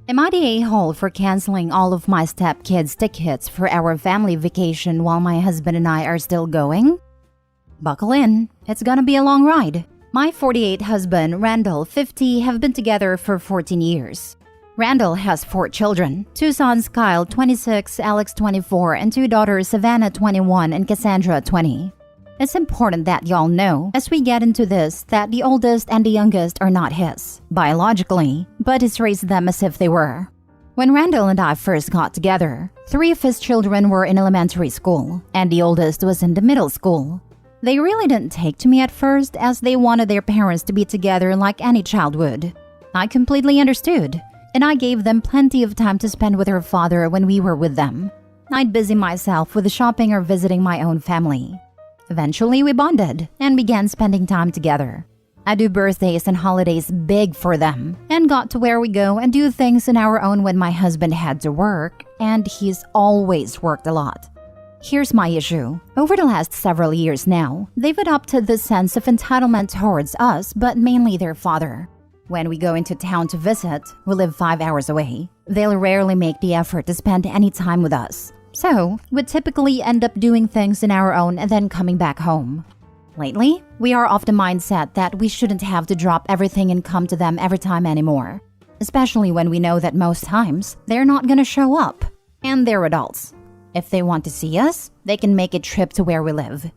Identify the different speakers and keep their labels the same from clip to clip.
Speaker 1: Am I the a-hole for canceling all of my stepkids' tickets for our family vacation while my husband and I are still going? Buckle in, it's gonna be a long ride. My 48 husband, Randall, 50, have been together for 14 years. Randall has 4 children, 2 sons, Kyle, 26, Alex, 24, and 2 daughters, Savannah, 21, and Cassandra, 20. It's important that y'all know, as we get into this, that the oldest and the youngest are not his, biologically, but he's raised them as if they were. When Randall and I first got together, 3 of his children were in elementary school, and the oldest was in the middle school. They really didn't take to me at first, as they wanted their parents to be together like any child would. I completely understood, and I gave them plenty of time to spend with her father when we were with them. I'd busy myself with shopping or visiting my own family. Eventually, we bonded and began spending time together. I do birthdays and holidays big for them and got to where we go and do things on our own when my husband had to work, and he's always worked a lot. Here's my issue. Over the last several years now, they've adopted this sense of entitlement towards us, but mainly their father. When we go into town to visit, we live 5 hours away. They'll rarely make the effort to spend any time with us. So, we'd typically end up doing things on our own and then coming back home. Lately, we are of the mindset that we shouldn't have to drop everything and come to them every time anymore. Especially when we know that most times, they're not gonna show up. And they're adults. If they want to see us, they can make a trip to where we live.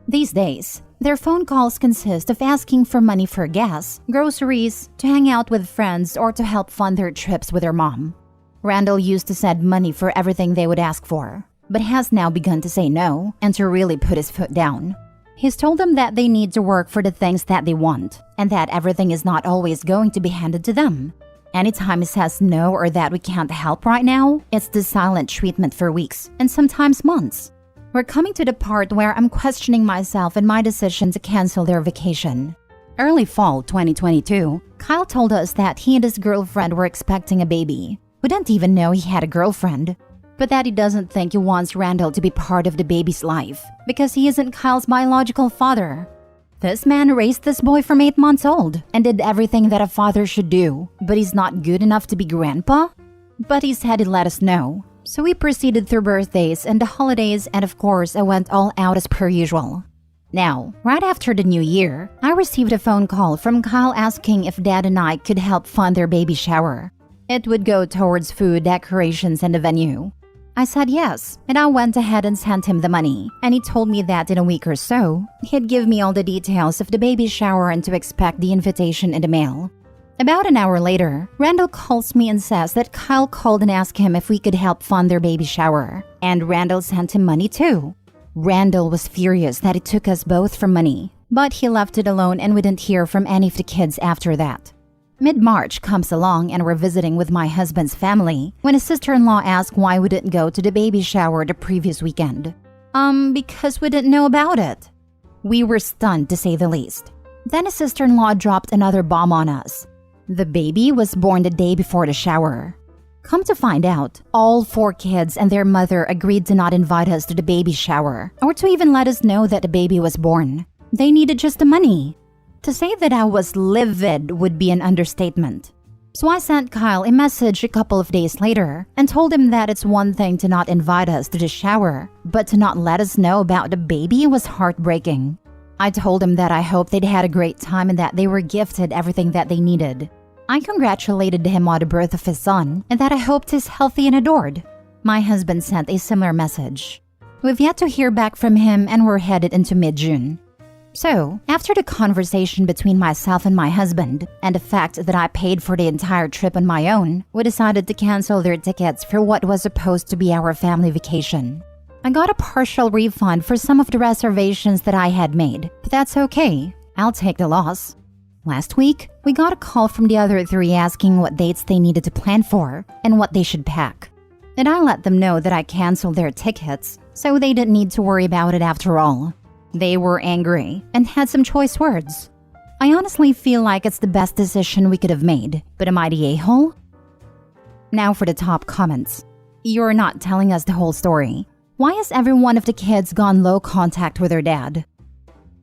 Speaker 1: These days, their phone calls consist of asking for money for gas, groceries, to hang out with friends, or to help fund their trips with their mom. Randall used to send money for everything they would ask for, but has now begun to say no and to really put his foot down. He's told them that they need to work for the things that they want, and that everything is not always going to be handed to them. Anytime he says no or that we can't help right now, it's the silent treatment for weeks and sometimes months. We're coming to the part where I'm questioning myself and my decision to cancel their vacation. Early fall 2022, Kyle told us that he and his girlfriend were expecting a baby. We didn't even know he had a girlfriend, but that he doesn't think he wants Randall to be part of the baby's life because he isn't Kyle's biological father. This man raised this boy from 8 months old and did everything that a father should do, but he's not good enough to be grandpa? But he said he'd let us know. So we proceeded through birthdays and the holidays, and of course I went all out as per usual. Now, right after the new year, I received a phone call from Kyle asking if Dad and I could help fund their baby shower. It would go towards food, decorations, and the venue. I said yes, and I went ahead and sent him the money, and he told me that in a week or so, he'd give me all the details of the baby shower and to expect the invitation in the mail. About an hour later, Randall calls me and says that Kyle called and asked him if we could help fund their baby shower, and Randall sent him money too. Randall was furious that it took us both for money, but he left it alone and we didn't hear from any of the kids after that. Mid-March comes along and we're visiting with my husband's family when his sister-in-law asked why we didn't go to the baby shower the previous weekend. Because we didn't know about it. We were stunned to say the least. Then his sister-in-law dropped another bomb on us. The baby was born the day before the shower. Come to find out, all 4 kids and their mother agreed to not invite us to the baby shower or to even let us know that the baby was born. They needed just the money. To say that I was livid would be an understatement. So I sent Kyle a message a couple of days later and told him that it's one thing to not invite us to the shower, but to not let us know about the baby was heartbreaking. I told him that I hoped they'd had a great time and that they were gifted everything that they needed. I congratulated him on the birth of his son and that I hoped he's healthy and adored. My husband sent a similar message. We've yet to hear back from him and we're headed into mid-June. So, after the conversation between myself and my husband, and the fact that I paid for the entire trip on my own, we decided to cancel their tickets for what was supposed to be our family vacation. I got a partial refund for some of the reservations that I had made, but that's okay. I'll take the loss. Last week, we got a call from the other 3 asking what dates they needed to plan for and what they should pack. And I let them know that I canceled their tickets, so they didn't need to worry about it after all. They were angry and had some choice words. I honestly feel like it's the best decision we could have made, but am I the a-hole? Now for the top comments. You're not telling us the whole story. Why has every one of the kids gone low contact with their dad?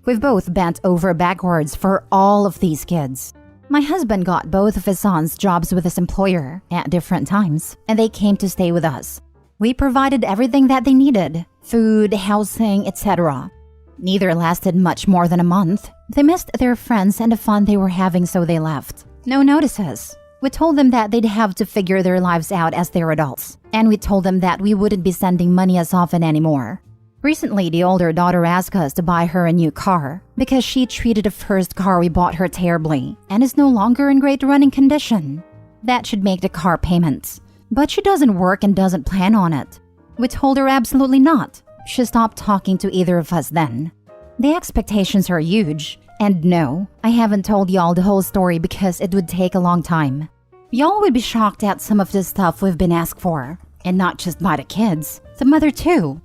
Speaker 1: We've both bent over backwards for all of these kids. My husband got both of his sons jobs with his employer at different times, and they came to stay with us. We provided everything that they needed, food, housing, etc. Neither lasted much more than a month. They missed their friends and the fun they were having, so they left. No notices. We told them that they'd have to figure their lives out as they're adults, and we told them that we wouldn't be sending money as often anymore. Recently, the older daughter asked us to buy her a new car because she treated the first car we bought her terribly and is no longer in great running condition. That should make the car payments. But she doesn't work and doesn't plan on it. We told her absolutely not. She stopped talking to either of us then. The expectations are huge. And no, I haven't told y'all the whole story because it would take a long time. Y'all would be shocked at some of the stuff we've been asked for. And not just by the kids, the mother too.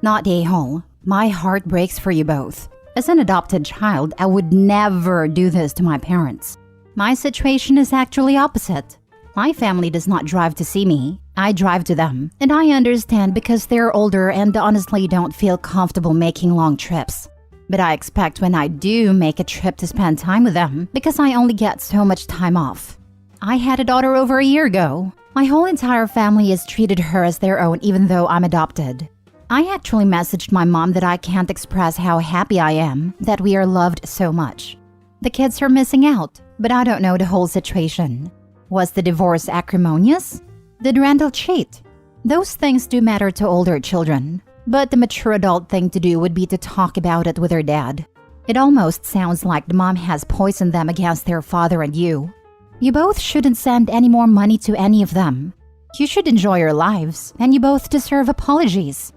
Speaker 1: Not the a-hole. My heart breaks for you both. As an adopted child, I would never do this to my parents. My situation is actually opposite. My family does not drive to see me. I drive to them. And I understand because they're older and honestly don't feel comfortable making long trips. But I expect when I do make a trip to spend time with them because I only get so much time off. I had a daughter over a year ago. My whole entire family has treated her as their own even though I'm adopted. I actually messaged my mom that I can't express how happy I am that we are loved so much. The kids are missing out, but I don't know the whole situation. Was the divorce acrimonious? Did Randall cheat? Those things do matter to older children, but the mature adult thing to do would be to talk about it with her dad. It almost sounds like the mom has poisoned them against their father and you. You both shouldn't send any more money to any of them. You should enjoy your lives, and you both deserve apologies.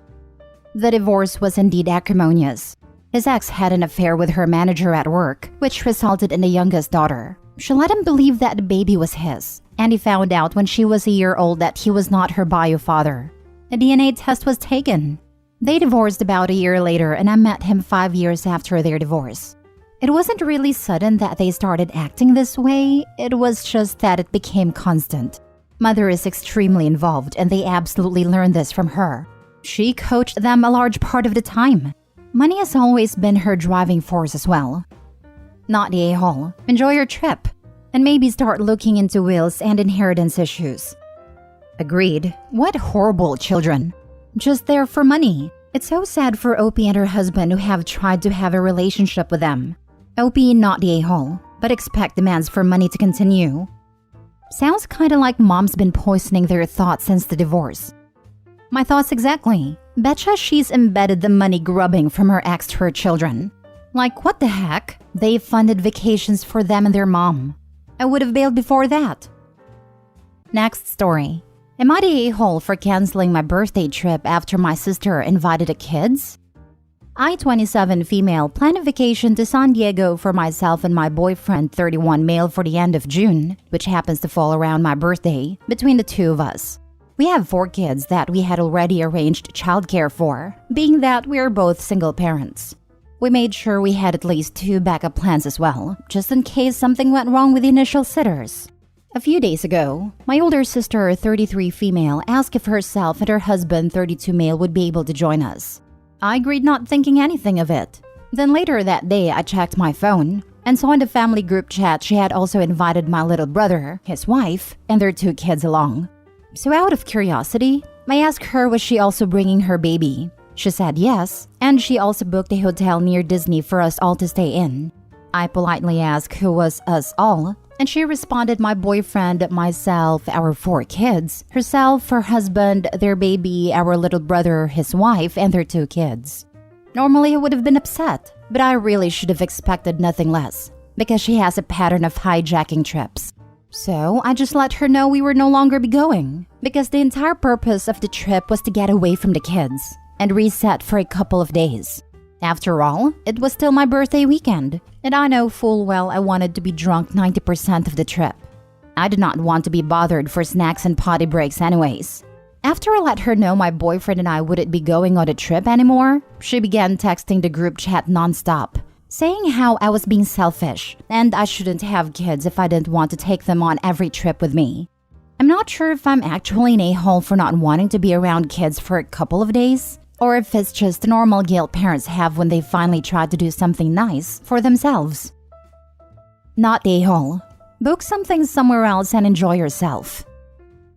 Speaker 1: The divorce was indeed acrimonious. His ex had an affair with her manager at work, which resulted in the youngest daughter. She let him believe that the baby was his, and he found out when she was a year old that he was not her bio father. A DNA test was taken. They divorced about a year later, and I met him 5 years after their divorce. It wasn't really sudden that they started acting this way, it was just that it became constant. Mother is extremely involved, and they absolutely learned this from her. She coached them a large part of the time. Money has always been her driving force as well. Not the a-hole. Enjoy your trip. And maybe start looking into wills and inheritance issues. Agreed. What horrible children. Just there for money. It's so sad for Opie and her husband who have tried to have a relationship with them. Opie not the a-hole, but expect demands for money to continue. Sounds kinda like mom's been poisoning their thoughts since the divorce. My thoughts exactly. Betcha she's embedded the money grubbing from her ex to her children. Like, what the heck? They funded vacations for them and their mom. I would have bailed before that. Next story. Am I the a-hole for canceling my birthday trip after my sister invited the kids? I, 27 female, planned a vacation to San Diego for myself and my boyfriend, 31 male, for the end of June, which happens to fall around my birthday, between the two of us. We have 4 kids that we had already arranged childcare for, being that we are both single parents. We made sure we had at least 2 backup plans as well, just in case something went wrong with the initial sitters. A few days ago, my older sister, 33 female, asked if herself and her husband, 32 male, would be able to join us. I agreed, not thinking anything of it. Then later that day, I checked my phone and saw in the family group chat she had also invited my little brother, his wife, and their 2 kids along. So out of curiosity, I asked her was she also bringing her baby. She said yes, and she also booked a hotel near Disney for us all to stay in. I politely asked who was us all, and she responded my boyfriend, myself, our 4 kids, herself, her husband, their baby, our little brother, his wife, and their 2 kids. Normally I would have been upset, but I really should have expected nothing less, because she has a pattern of hijacking trips. So I just let her know we were no longer be going, because the entire purpose of the trip was to get away from the kids and reset for a couple of days. After all, it was still my birthday weekend, and I know full well I wanted to be drunk 90% of the trip. I did not want to be bothered for snacks and potty breaks anyways. After I let her know my boyfriend and I wouldn't be going on the trip anymore, she began texting the group chat nonstop, saying how I was being selfish and I shouldn't have kids if I didn't want to take them on every trip with me. I'm not sure if I'm actually an a-hole for not wanting to be around kids for a couple of days, or if it's just the normal guilt parents have when they finally try to do something nice for themselves. Not a-hole. Book something somewhere else and enjoy yourself.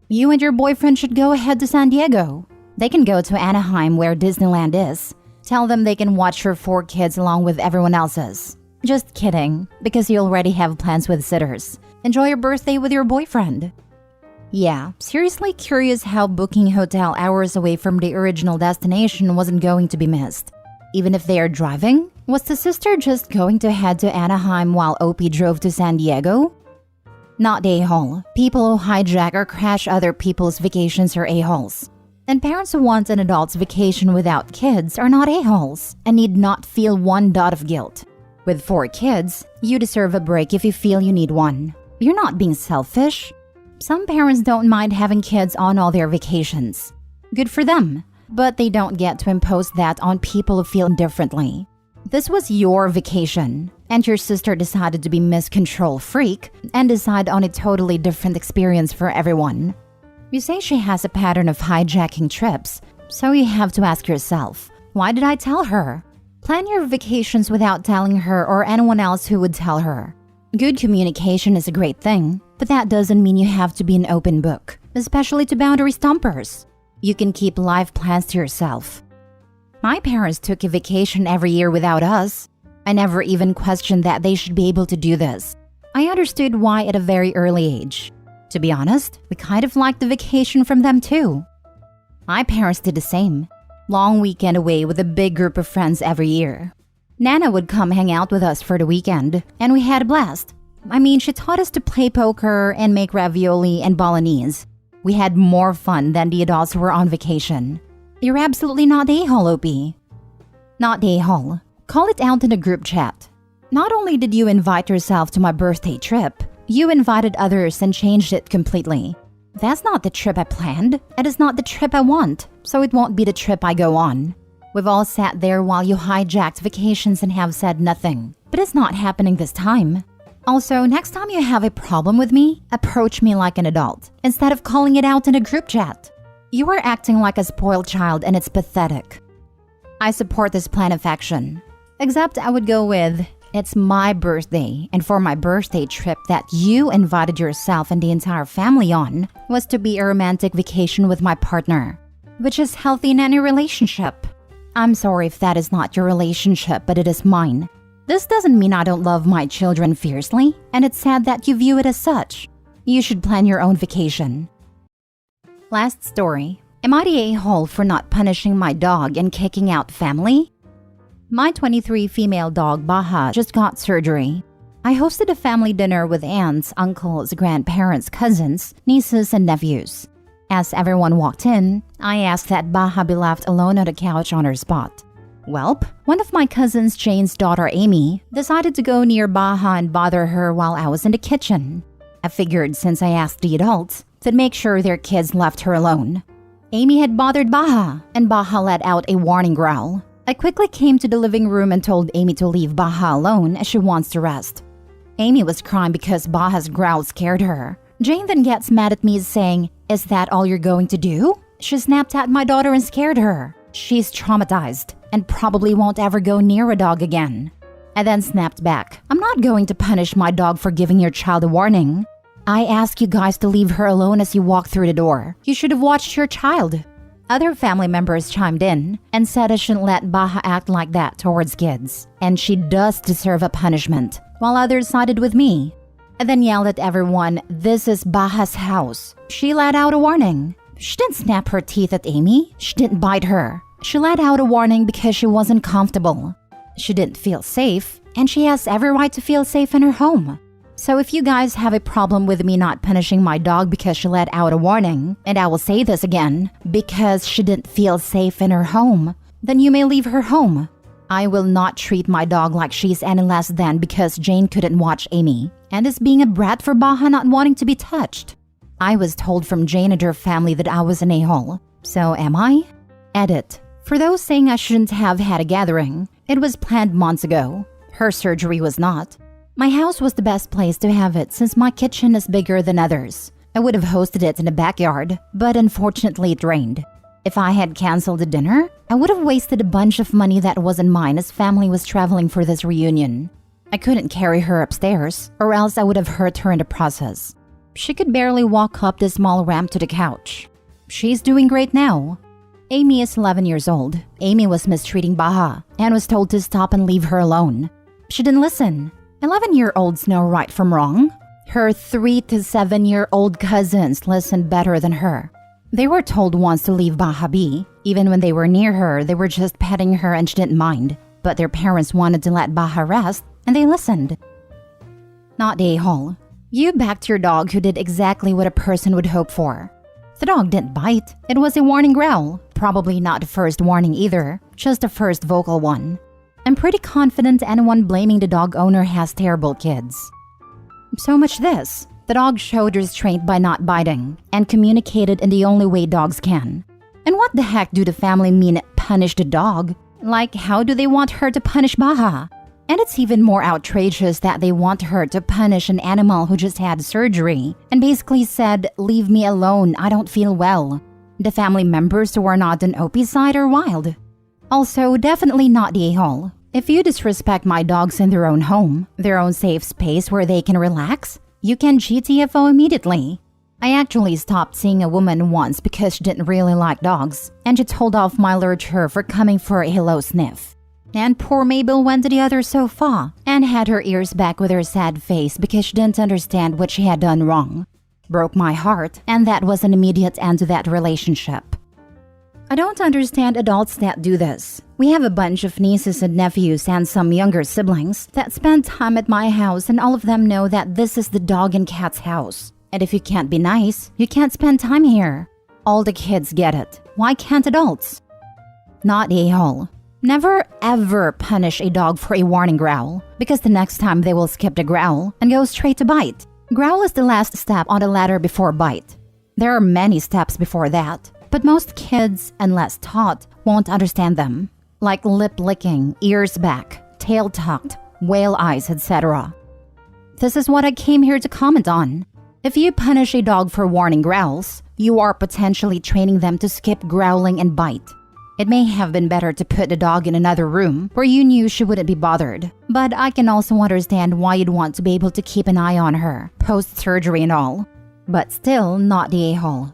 Speaker 1: You and your boyfriend should go ahead to San Diego. They can go to Anaheim where Disneyland is. Tell them they can watch your 4 kids along with everyone else's. Just kidding, because you already have plans with sitters. Enjoy your birthday with your boyfriend. Yeah, seriously curious how booking hotel hours away from the original destination wasn't going to be missed. Even if they are driving, was the sister just going to head to Anaheim while OP drove to San Diego? Not a-hole. People who hijack or crash other people's vacations are a-holes. And parents who want an adult's vacation without kids are not a-holes and need not feel one dot of guilt. With 4 kids, you deserve a break if you feel you need one. You're not being selfish. Some parents don't mind having kids on all their vacations. Good for them, but they don't get to impose that on people who feel differently. This was your vacation, and your sister decided to be Miss Control Freak and decide on a totally different experience for everyone. You say she has a pattern of hijacking trips, so you have to ask yourself, why did I tell her? Plan your vacations without telling her or anyone else who would tell her. Good communication is a great thing, but that doesn't mean you have to be an open book, especially to boundary stompers. You can keep life plans to yourself. My parents took a vacation every year without us. I never even questioned that they should be able to do this. I understood why at a very early age. To be honest, we kind of liked the vacation from them too. My parents did the same. Long weekend away with a big group of friends every year. Nana would come hang out with us for the weekend, and we had a blast. I mean, she taught us to play poker and make ravioli and bolognese. We had more fun than the adults who were on vacation. You're absolutely not a-hole, OP. Not a-hole. Call it out in a group chat. Not only did you invite yourself to my birthday trip, you invited others and changed it completely. That's not the trip I planned. It is not the trip I want, so it won't be the trip I go on. We've all sat there while you hijacked vacations and have said nothing, but it's not happening this time. Also, next time you have a problem with me, approach me like an adult, instead of calling it out in a group chat. You are acting like a spoiled child and it's pathetic. I support this plan of action. Except I would go with, it's my birthday, and for my birthday trip that you invited yourself and the entire family on was to be a romantic vacation with my partner, which is healthy in any relationship. I'm sorry if that is not your relationship, but it is mine. This doesn't mean I don't love my children fiercely, and it's sad that you view it as such. You should plan your own vacation. Last story. Am I the a-hole for not punishing my dog and kicking out family? My 23 female dog Baha just got surgery. I hosted a family dinner with aunts, uncles, grandparents, cousins, nieces, and nephews. As everyone walked in, I asked that Baha be left alone on the couch on her spot. Welp, one of my cousins, Jane's daughter Amy, decided to go near Baha and bother her while I was in the kitchen. I figured since I asked the adults, they'd make sure their kids left her alone. Amy had bothered Baha, and Baha let out a warning growl. I quickly came to the living room and told Amy to leave Baha alone as she wants to rest. Amy was crying because Baha's growl scared her. Jane then gets mad at me saying, "Is that all you're going to do?" She snapped at my daughter and scared her. She's traumatized and probably won't ever go near a dog again. I then snapped back, "I'm not going to punish my dog for giving your child a warning. I asked you guys to leave her alone as you walked through the door. You should have watched your child." Other family members chimed in and said I shouldn't let Baha act like that towards kids, and she does deserve a punishment, while others sided with me. I then yelled at everyone, "This is Baha's house." She let out a warning. She didn't snap her teeth at Amy. She didn't bite her. She let out a warning because she wasn't comfortable. She didn't feel safe, and she has every right to feel safe in her home. So if you guys have a problem with me not punishing my dog because she let out a warning, and I will say this again, because she didn't feel safe in her home, then you may leave her home. I will not treat my dog like she's any less than because Jane couldn't watch Amy, and is being a brat for Baha not wanting to be touched. I was told from Jane and her family that I was an a-hole. So am I? Edit. For those saying I shouldn't have had a gathering, it was planned months ago. Her surgery was not. My house was the best place to have it since my kitchen is bigger than others. I would have hosted it in the backyard, but unfortunately it rained. If I had canceled the dinner, I would have wasted a bunch of money that wasn't mine as family was traveling for this reunion. I couldn't carry her upstairs, or else I would have hurt her in the process. She could barely walk up the small ramp to the couch. She's doing great now. Amy is 11 years old. Amy was mistreating Baha and was told to stop and leave her alone. She didn't listen. 11-year-olds know right from wrong. Her 3 to 7-year-old cousins listened better than her. They were told once to leave Baha be. Even when they were near her, they were just petting her and she didn't mind. But their parents wanted to let Baha rest, and they listened. Not the a-hole. You backed your dog who did exactly what a person would hope for. The dog didn't bite. It was a warning growl. Probably not the first warning either, just the first vocal one. I'm pretty confident anyone blaming the dog owner has terrible kids. So much this. The dog showed restraint by not biting and communicated in the only way dogs can. And what the heck do the family mean punish the dog? Like, how do they want her to punish Baha? And it's even more outrageous that they want her to punish an animal who just had surgery and basically said, "Leave me alone, I don't feel well." The family members who are not on OP's side are wild. Also, definitely not the a-hole. If you disrespect my dogs in their own home, their own safe space where they can relax, you can GTFO immediately. I actually stopped seeing a woman once because she didn't really like dogs, and she told off my lurcher for coming for a hello sniff. And poor Mabel went to the other sofa and had her ears back with her sad face because she didn't understand what she had done wrong. Broke my heart, and that was an immediate end to that relationship. I don't understand adults that do this. We have a bunch of nieces and nephews and some younger siblings that spend time at my house, and all of them know that this is the dog and cat's house. And if you can't be nice, you can't spend time here. All the kids get it. Why can't adults? Not the a-hole. Never ever punish a dog for a warning growl, because the next time they will skip the growl and go straight to bite. Growl is the last step on the ladder before bite. There are many steps before that, but most kids, unless taught, won't understand them. Like lip licking, ears back, tail tucked, whale eyes, etc. This is what I came here to comment on. If you punish a dog for warning growls, you are potentially training them to skip growling and bite. It may have been better to put the dog in another room where you knew she wouldn't be bothered, but I can also understand why you'd want to be able to keep an eye on her, post-surgery and all. But still not the a-hole.